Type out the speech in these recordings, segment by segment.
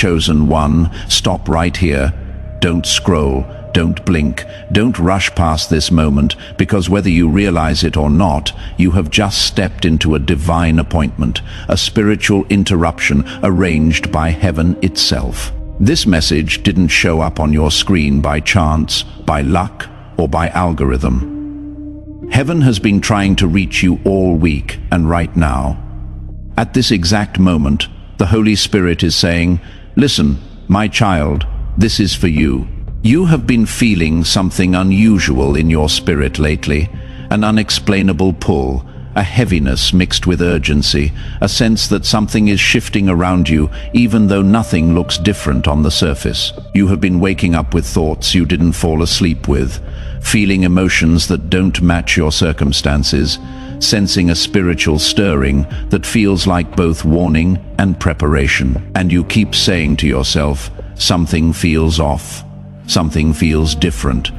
chosen one, stop right here. Don't scroll, don't blink, don't rush past this moment, because whether you realize it or not, you have just stepped into a divine appointment, a spiritual interruption arranged by heaven itself. This message didn't show up on your screen by chance, by luck, or by algorithm. Heaven has been trying to reach you all week and right now. At this exact moment, the Holy Spirit is saying, "Listen, my child, this is for you." You have been feeling something unusual in your spirit lately, an unexplainable pull, a heaviness mixed with urgency, a sense that something is shifting around you even though nothing looks different on the surface. You have been waking up with thoughts you didn't fall asleep with, feeling emotions that don't match your circumstances, sensing a spiritual stirring that feels like both warning and preparation. And you keep saying to yourself, something feels off. Something feels different,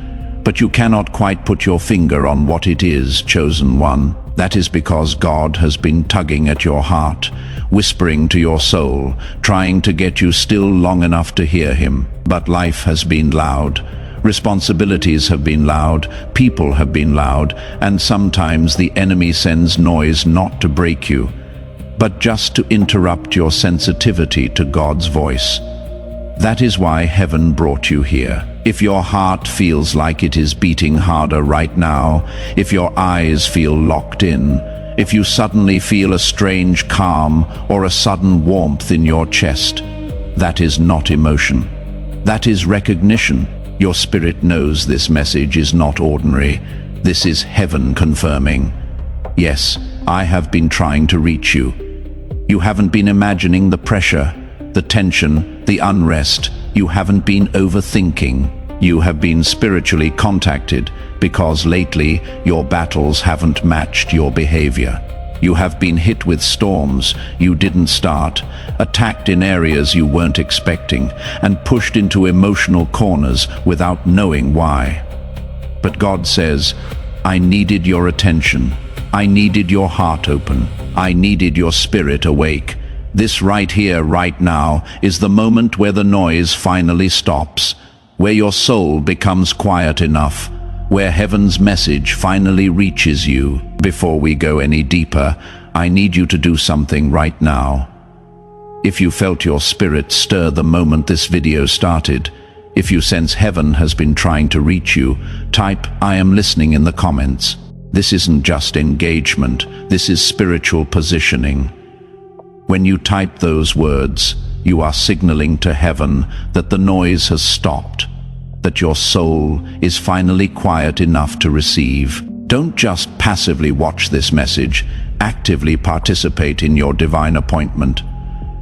but you cannot quite put your finger on what it is, chosen one. That is because God has been tugging at your heart, whispering to your soul, trying to get you still long enough to hear him. But life has been loud. Responsibilities have been loud, people have been loud, and sometimes the enemy sends noise not to break you, but just to interrupt your sensitivity to God's voice. That is why heaven brought you here. If your heart feels like it is beating harder right now, if your eyes feel locked in, if you suddenly feel a strange calm or a sudden warmth in your chest, that is not emotion. That is recognition. Your spirit knows this message is not ordinary. This is heaven confirming. Yes, I have been trying to reach you. You haven't been imagining the pressure, the tension, the unrest. You haven't been overthinking. You have been spiritually contacted because lately your battles haven't matched your behavior. You have been hit with storms you didn't start, attacked in areas you weren't expecting, and pushed into emotional corners without knowing why. But God says, I needed your attention. I needed your heart open. I needed your spirit awake. This right here, right now, is the moment where the noise finally stops, where your soul becomes quiet enough, where heaven's message finally reaches you. Before we go any deeper, I need you to do something right now. If you felt your spirit stir the moment this video started, if you sense heaven has been trying to reach you, type "I am listening" in the comments. This isn't just engagement, this is spiritual positioning. When you type those words, you are signaling to heaven that the noise has stopped, that your soul is finally quiet enough to receive. Don't just passively watch this message, actively participate in your divine appointment.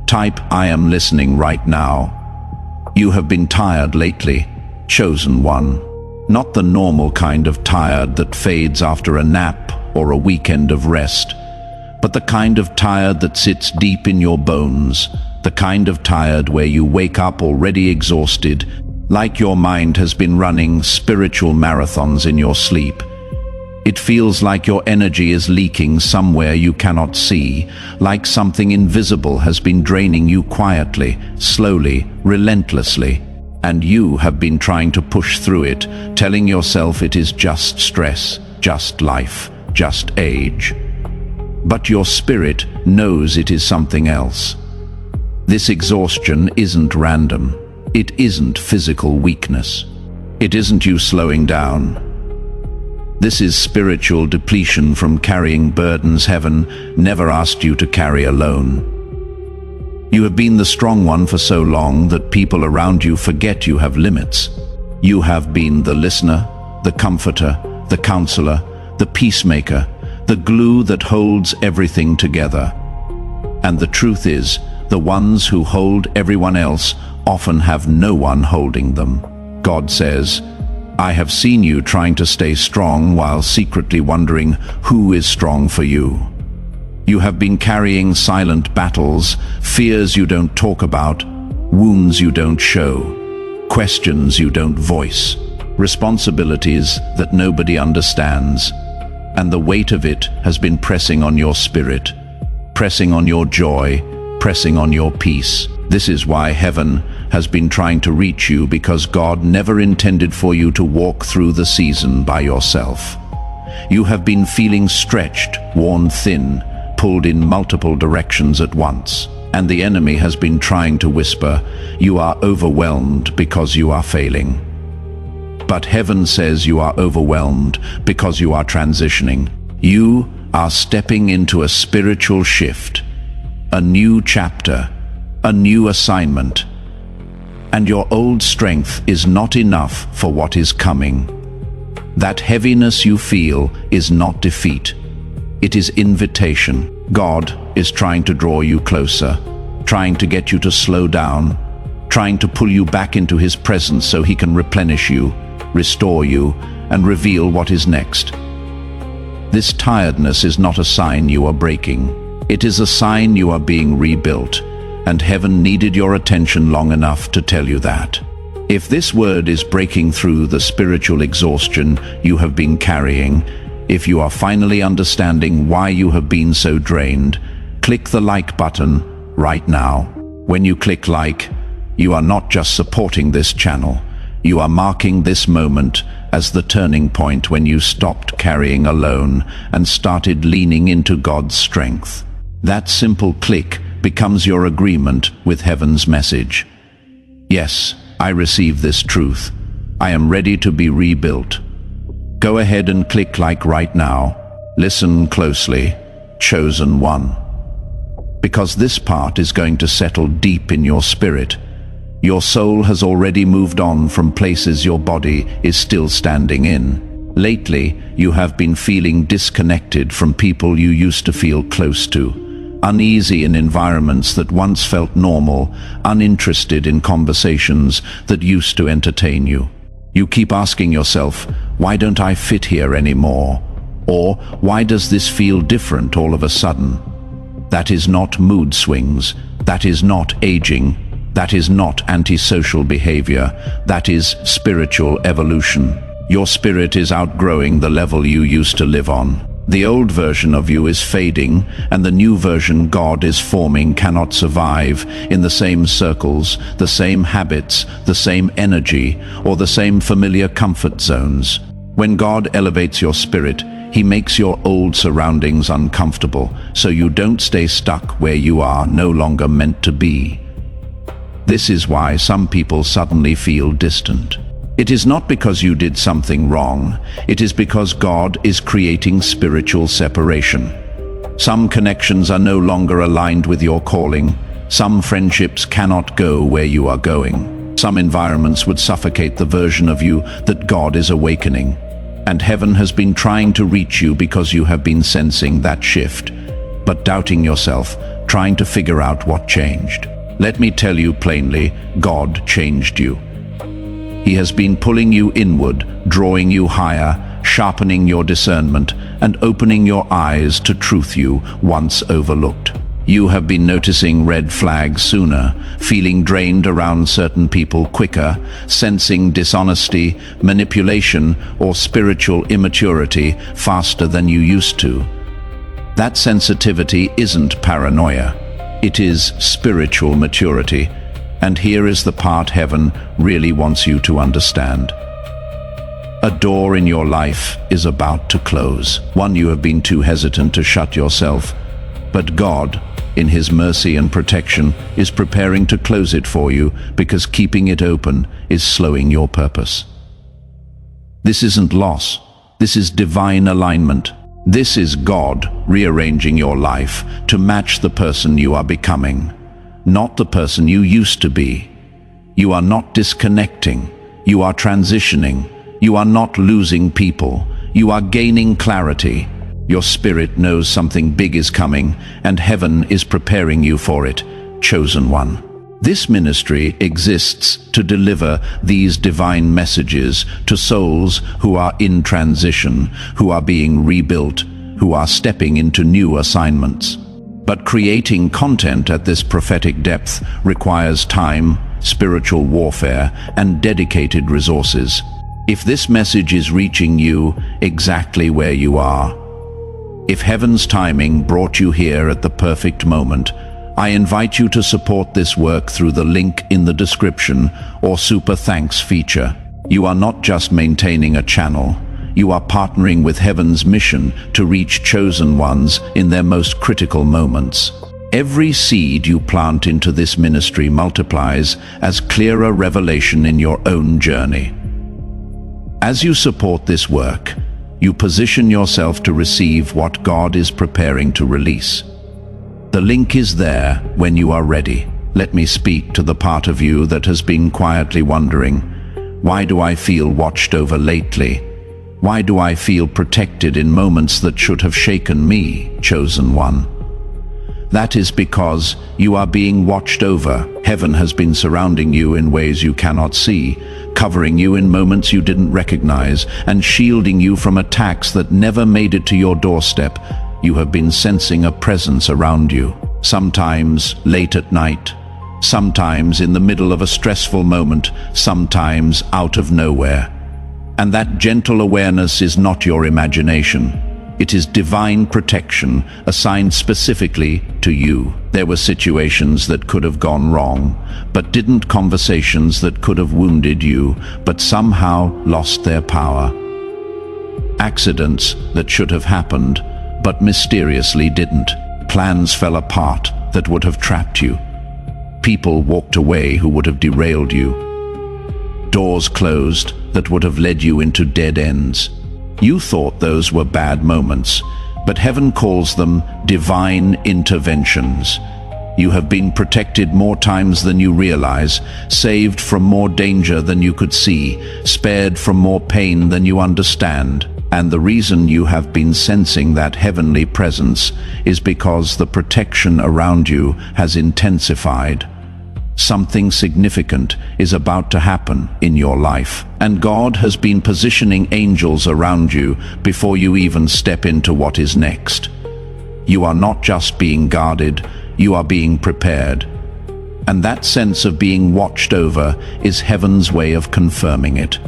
Type "I am listening" right now. You have been tired lately, chosen one. Not the normal kind of tired that fades after a nap or a weekend of rest, but the kind of tired that sits deep in your bones, the kind of tired where you wake up already exhausted, like your mind has been running spiritual marathons in your sleep. It feels like your energy is leaking somewhere you cannot see, like something invisible has been draining you quietly, slowly, relentlessly. And you have been trying to push through it, telling yourself it is just stress, just life, just age. But your spirit knows it is something else. This exhaustion isn't random. It isn't physical weakness. It isn't you slowing down. This is spiritual depletion from carrying burdens heaven never asked you to carry alone. You have been the strong one for so long that people around you forget you have limits. You have been the listener, the comforter, the counselor, the peacemaker, the glue that holds everything together. And the truth is, the ones who hold everyone else often have no one holding them. God says, I have seen you trying to stay strong while secretly wondering who is strong for you. You have been carrying silent battles, fears you don't talk about, wounds you don't show, questions you don't voice, responsibilities that nobody understands. And the weight of it has been pressing on your spirit, pressing on your joy, pressing on your peace. This is why heaven has been trying to reach you, because God never intended for you to walk through the season by yourself. You have been feeling stretched, worn thin, pulled in multiple directions at once. And the enemy has been trying to whisper, you are overwhelmed because you are failing. But heaven says you are overwhelmed because you are transitioning. You are stepping into a spiritual shift, a new chapter, a new assignment. And your old strength is not enough for what is coming. That heaviness you feel is not defeat. It is invitation. God is trying to draw you closer, trying to get you to slow down, trying to pull you back into his presence so he can replenish you, restore you, and reveal what is next. This tiredness is not a sign you are breaking. It is a sign you are being rebuilt, and heaven needed your attention long enough to tell you that. If this word is breaking through the spiritual exhaustion you have been carrying, if you are finally understanding why you have been so drained, click the like button right now. When you click like, you are not just supporting this channel, you are marking this moment as the turning point when you stopped carrying alone and started leaning into God's strength. That simple click becomes your agreement with heaven's message. Yes, I receive this truth. I am ready to be rebuilt. Go ahead and click like right now. Listen closely, chosen one. Because this part is going to settle deep in your spirit. Your soul has already moved on from places your body is still standing in. Lately, you have been feeling disconnected from people you used to feel close to, uneasy in environments that once felt normal, uninterested in conversations that used to entertain you. You keep asking yourself, why don't I fit here anymore? Or why does this feel different all of a sudden? That is not mood swings. That is not aging. That is not antisocial behavior. That is spiritual evolution. Your spirit is outgrowing the level you used to live on. The old version of you is fading, and the new version God is forming cannot survive in the same circles, the same habits, the same energy, or the same familiar comfort zones. When God elevates your spirit, he makes your old surroundings uncomfortable, so you don't stay stuck where you are no longer meant to be. This is why some people suddenly feel distant. It is not because you did something wrong. It is because God is creating spiritual separation. Some connections are no longer aligned with your calling. Some friendships cannot go where you are going. Some environments would suffocate the version of you that God is awakening. And heaven has been trying to reach you because you have been sensing that shift, but doubting yourself, trying to figure out what changed. Let me tell you plainly, God changed you. He has been pulling you inward, drawing you higher, sharpening your discernment, and opening your eyes to truth you once overlooked. You have been noticing red flags sooner, feeling drained around certain people quicker, sensing dishonesty, manipulation, or spiritual immaturity faster than you used to. That sensitivity isn't paranoia. It is spiritual maturity. And here is the part heaven really wants you to understand. A door in your life is about to close, one you have been too hesitant to shut yourself. But God, in his mercy and protection, is preparing to close it for you because keeping it open is slowing your purpose. This isn't loss. This is divine alignment. This is God rearranging your life to match the person you are becoming, not the person you used to be. You are not disconnecting. You are transitioning. You are not losing people. You are gaining clarity. Your spirit knows something big is coming, and heaven is preparing you for it, chosen one. This ministry exists to deliver these divine messages to souls who are in transition, who are being rebuilt, who are stepping into new assignments. But creating content at this prophetic depth requires time, spiritual warfare, and dedicated resources. If this message is reaching you exactly where you are, if heaven's timing brought you here at the perfect moment, I invite you to support this work through the link in the description or Super Thanks feature. You are not just maintaining a channel, you are partnering with Heaven's mission to reach chosen ones in their most critical moments. Every seed you plant into this ministry multiplies as clearer revelation in your own journey. As you support this work, you position yourself to receive what God is preparing to release. The link is there when you are ready. Let me speak to the part of you that has been quietly wondering, why do I feel watched over lately? Why do I feel protected in moments that should have shaken me, chosen one? That is because you are being watched over. Heaven has been surrounding you in ways you cannot see, covering you in moments you didn't recognize, and shielding you from attacks that never made it to your doorstep. You have been sensing a presence around you, sometimes late at night, sometimes in the middle of a stressful moment, sometimes out of nowhere. And that gentle awareness is not your imagination. It is divine protection assigned specifically to you. There were situations that could have gone wrong, but didn't, conversations that could have wounded you, but somehow lost their power. Accidents that should have happened, but mysteriously didn't. Plans fell apart that would have trapped you. People walked away who would have derailed you. Doors closed that would have led you into dead ends. You thought those were bad moments, but Heaven calls them divine interventions. You have been protected more times than you realize, saved from more danger than you could see, spared from more pain than you understand. And the reason you have been sensing that heavenly presence is because the protection around you has intensified. Something significant is about to happen in your life, and God has been positioning angels around you before you even step into what is next. You are not just being guarded, you are being prepared. And that sense of being watched over is Heaven's way of confirming it.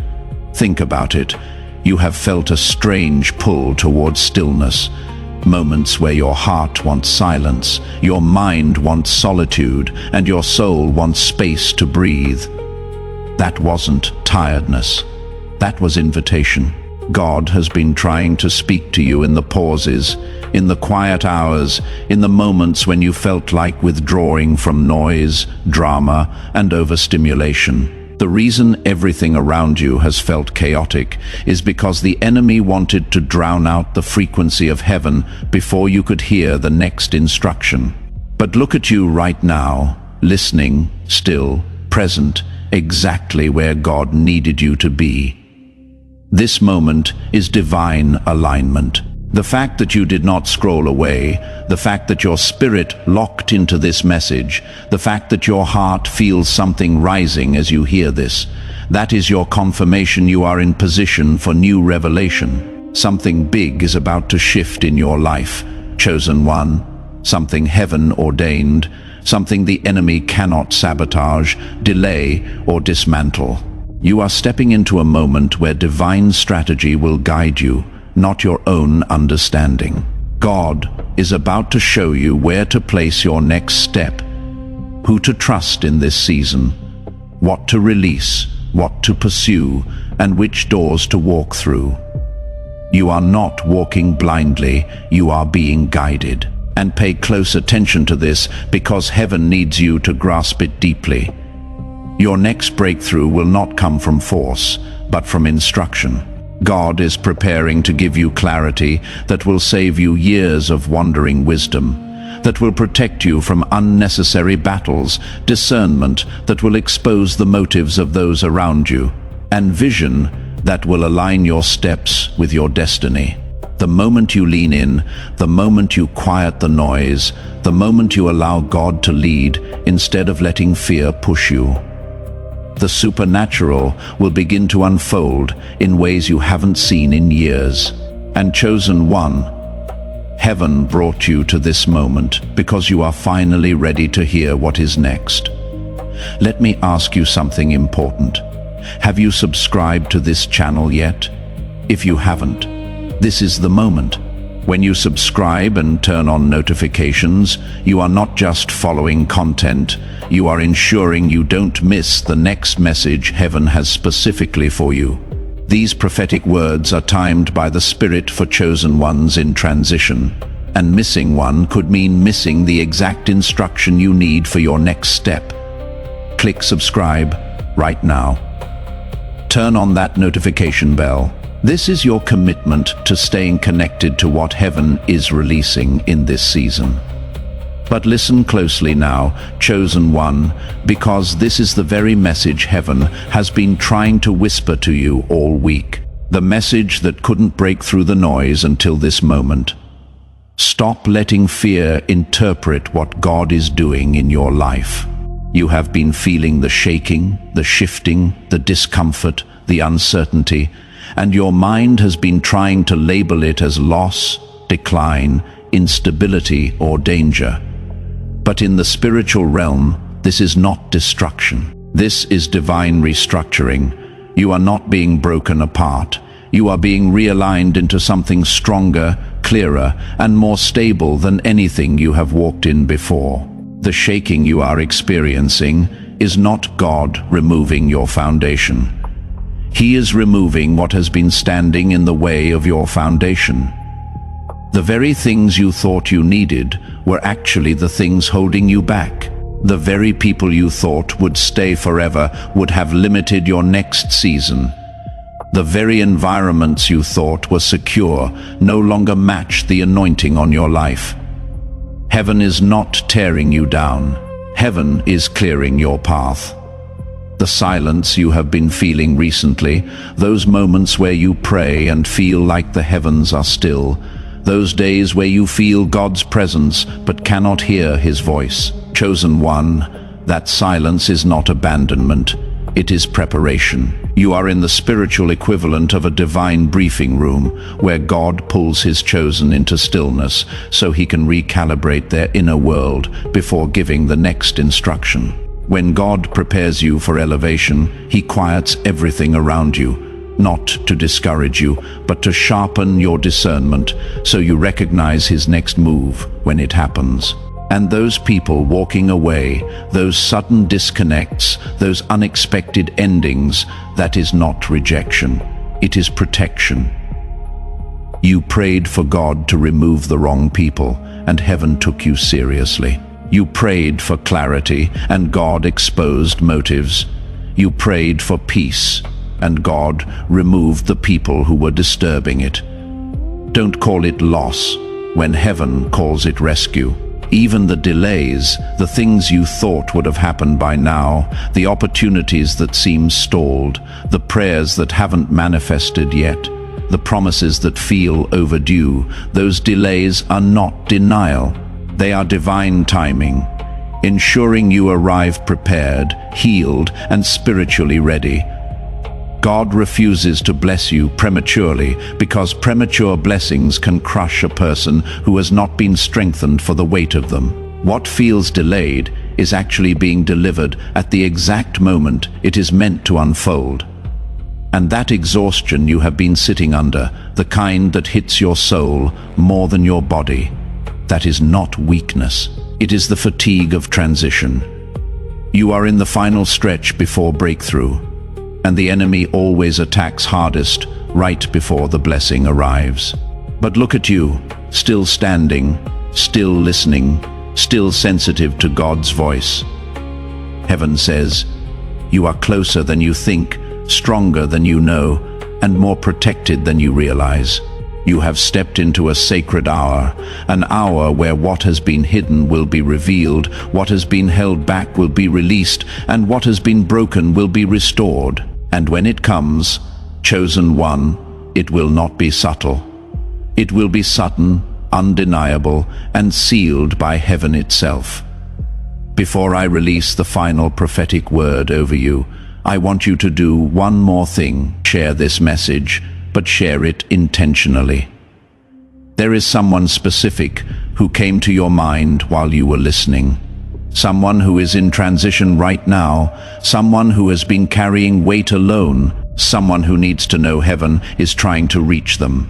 Think about it. You have felt a strange pull towards stillness, moments where your heart wants silence, your mind wants solitude, and your soul wants space to breathe. That wasn't tiredness. That was invitation. God has been trying to speak to you in the pauses, in the quiet hours, in the moments when you felt like withdrawing from noise, drama, and overstimulation. The reason everything around you has felt chaotic is because the enemy wanted to drown out the frequency of heaven before you could hear the next instruction. But look at you right now, listening, still, present, exactly where God needed you to be. This moment is divine alignment. The fact that you did not scroll away, the fact that your spirit locked into this message, the fact that your heart feels something rising as you hear this, that is your confirmation you are in position for new revelation. Something big is about to shift in your life, chosen one, something heaven ordained, something the enemy cannot sabotage, delay, or dismantle. You are stepping into a moment where divine strategy will guide you, not your own understanding. God is about to show you where to place your next step, who to trust in this season, what to release, what to pursue, and which doors to walk through. You are not walking blindly, you are being guided. And pay close attention to this because heaven needs you to grasp it deeply. Your next breakthrough will not come from force, but from instruction. God is preparing to give you clarity that will save you years of wandering wisdom, that will protect you from unnecessary battles, discernment that will expose the motives of those around you, and vision that will align your steps with your destiny. The moment you lean in, the moment you quiet the noise, the moment you allow God to lead instead of letting fear push you, the supernatural will begin to unfold in ways you haven't seen in years. And chosen one, heaven brought you to this moment because you are finally ready to hear what is next. Let me ask you something important. Have you subscribed to this channel yet? If you haven't, this is the moment. When you subscribe and turn on notifications, you are not just following content, you are ensuring you don't miss the next message heaven has specifically for you. These prophetic words are timed by the Spirit for chosen ones in transition, and missing one could mean missing the exact instruction you need for your next step. Click subscribe right now. Turn on that notification bell. This is your commitment to staying connected to what heaven is releasing in this season. But listen closely now, chosen one, because this is the very message heaven has been trying to whisper to you all week. The message that couldn't break through the noise until this moment. Stop letting fear interpret what God is doing in your life. You have been feeling the shaking, the shifting, the discomfort, the uncertainty, and your mind has been trying to label it as loss, decline, instability, or danger. But in the spiritual realm, this is not destruction. This is divine restructuring. You are not being broken apart. You are being realigned into something stronger, clearer, and more stable than anything you have walked in before. The shaking you are experiencing is not God removing your foundation. He is removing what has been standing in the way of your foundation. The very things you thought you needed were actually the things holding you back. The very people you thought would stay forever would have limited your next season. The very environments you thought were secure no longer match the anointing on your life. Heaven is not tearing you down. Heaven is clearing your path. The silence you have been feeling recently, those moments where you pray and feel like the heavens are still, those days where you feel God's presence but cannot hear His voice. Chosen one, that silence is not abandonment, it is preparation. You are in the spiritual equivalent of a divine briefing room where God pulls His chosen into stillness so He can recalibrate their inner world before giving the next instruction. When God prepares you for elevation, He quiets everything around you, not to discourage you, but to sharpen your discernment so you recognize His next move when it happens. And those people walking away, those sudden disconnects, those unexpected endings, that is not rejection, it is protection. You prayed for God to remove the wrong people, and heaven took you seriously. You prayed for clarity, and God exposed motives. You prayed for peace, and God removed the people who were disturbing it. Don't call it loss when heaven calls it rescue. Even the delays, the things you thought would have happened by now, the opportunities that seem stalled, the prayers that haven't manifested yet, the promises that feel overdue, those delays are not denial. They are divine timing, ensuring you arrive prepared, healed, and spiritually ready. God refuses to bless you prematurely because premature blessings can crush a person who has not been strengthened for the weight of them. What feels delayed is actually being delivered at the exact moment it is meant to unfold. And that exhaustion you have been sitting under, the kind that hits your soul more than your body, that is not weakness. It is the fatigue of transition. You are in the final stretch before breakthrough, and the enemy always attacks hardest right before the blessing arrives. But look at you, still standing, still listening, still sensitive to God's voice. Heaven says, you are closer than you think, stronger than you know, and more protected than you realize. You have stepped into a sacred hour, an hour where what has been hidden will be revealed, what has been held back will be released, and what has been broken will be restored. And when it comes, chosen one, it will not be subtle. It will be sudden, undeniable, and sealed by heaven itself. Before I release the final prophetic word over you, I want you to do one more thing. Share this message, but share it intentionally. There is someone specific who came to your mind while you were listening. Someone who is in transition right now, someone who has been carrying weight alone, someone who needs to know heaven is trying to reach them.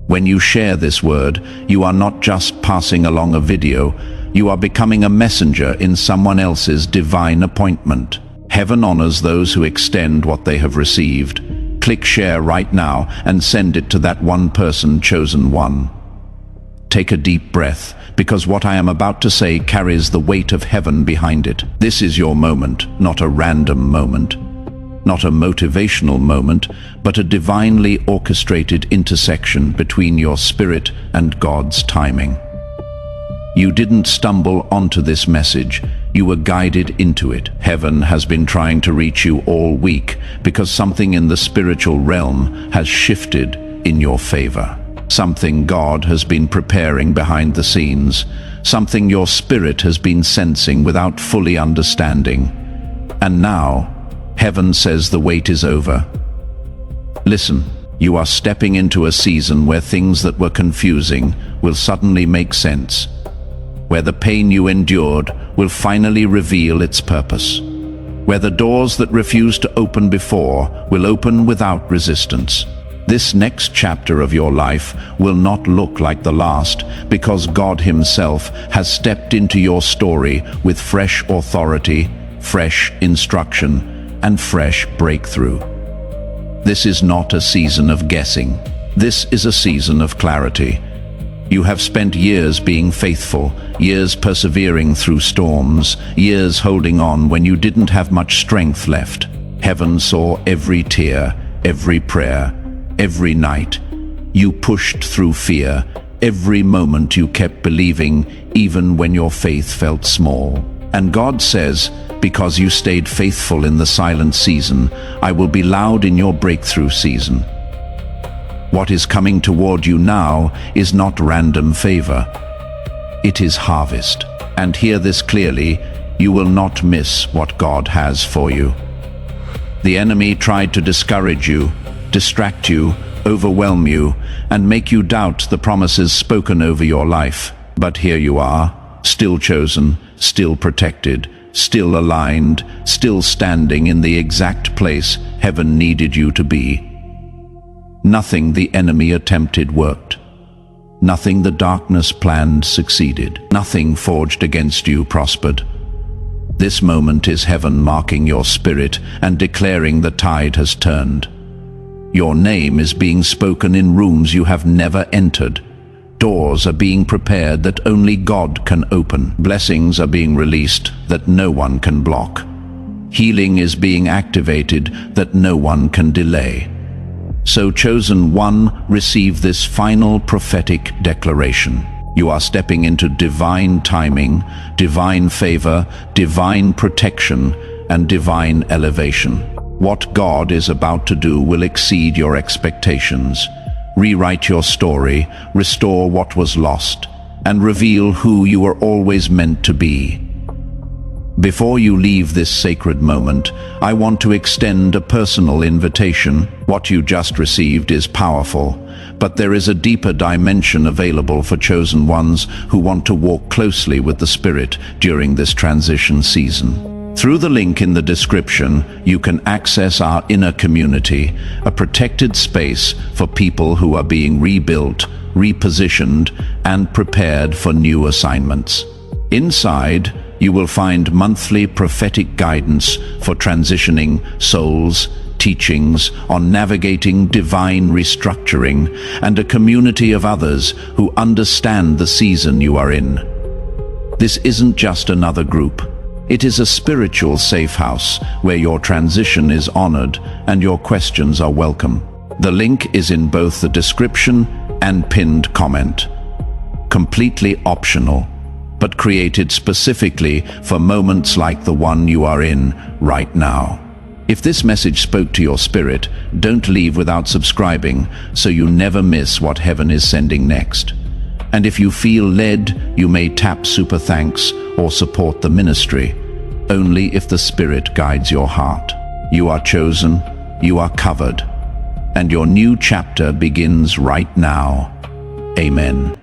When you share this word, you are not just passing along a video, you are becoming a messenger in someone else's divine appointment. Heaven honors those who extend what they have received. Click share right now and send it to that one person, chosen one. Take a deep breath, because what I am about to say carries the weight of heaven behind it. This is your moment, not a random moment. Not a motivational moment, but a divinely orchestrated intersection between your spirit and God's timing. You didn't stumble onto this message, you were guided into it. Heaven has been trying to reach you all week because something in the spiritual realm has shifted in your favor. Something God has been preparing behind the scenes, something your spirit has been sensing without fully understanding. And now, heaven says the wait is over. Listen, you are stepping into a season where things that were confusing will suddenly make sense, where the pain you endured will finally reveal its purpose, where the doors that refused to open before will open without resistance. This next chapter of your life will not look like the last, because God Himself has stepped into your story with fresh authority, fresh instruction, and fresh breakthrough. This is not a season of guessing. This is a season of clarity. You have spent years being faithful, years persevering through storms, years holding on when you didn't have much strength left. Heaven saw every tear, every prayer, every night. You pushed through fear, every moment you kept believing, even when your faith felt small. And God says, because you stayed faithful in the silent season, I will be loud in your breakthrough season. What is coming toward you now is not random favor. It is harvest. And hear this clearly, you will not miss what God has for you. The enemy tried to discourage you, distract you, overwhelm you, and make you doubt the promises spoken over your life. But here you are, still chosen, still protected, still aligned, still standing in the exact place heaven needed you to be. Nothing the enemy attempted worked. Nothing the darkness planned succeeded. Nothing forged against you prospered. This moment is heaven marking your spirit and declaring the tide has turned. Your name is being spoken in rooms you have never entered. Doors are being prepared that only God can open. Blessings are being released that no one can block. Healing is being activated that no one can delay. So, chosen one, receive this final prophetic declaration. You are stepping into divine timing, divine favor, divine protection, and divine elevation. What God is about to do will exceed your expectations. Rewrite your story, restore what was lost, and reveal who you were always meant to be. Before you leave this sacred moment, I want to extend a personal invitation. What you just received is powerful, but there is a deeper dimension available for chosen ones who want to walk closely with the Spirit during this transition season. Through the link in the description, you can access our inner community, a protected space for people who are being rebuilt, repositioned, and prepared for new assignments. Inside, you will find monthly prophetic guidance for transitioning souls, teachings on navigating divine restructuring, and a community of others who understand the season you are in. This isn't just another group. It is a spiritual safe house where your transition is honored and your questions are welcome. The link is in both the description and pinned comment. Completely optional, but created specifically for moments like the one you are in right now. If this message spoke to your spirit, don't leave without subscribing so you never miss what heaven is sending next. And if you feel led, you may tap super thanks or support the ministry, only if the Spirit guides your heart. You are chosen, you are covered, and your new chapter begins right now. Amen.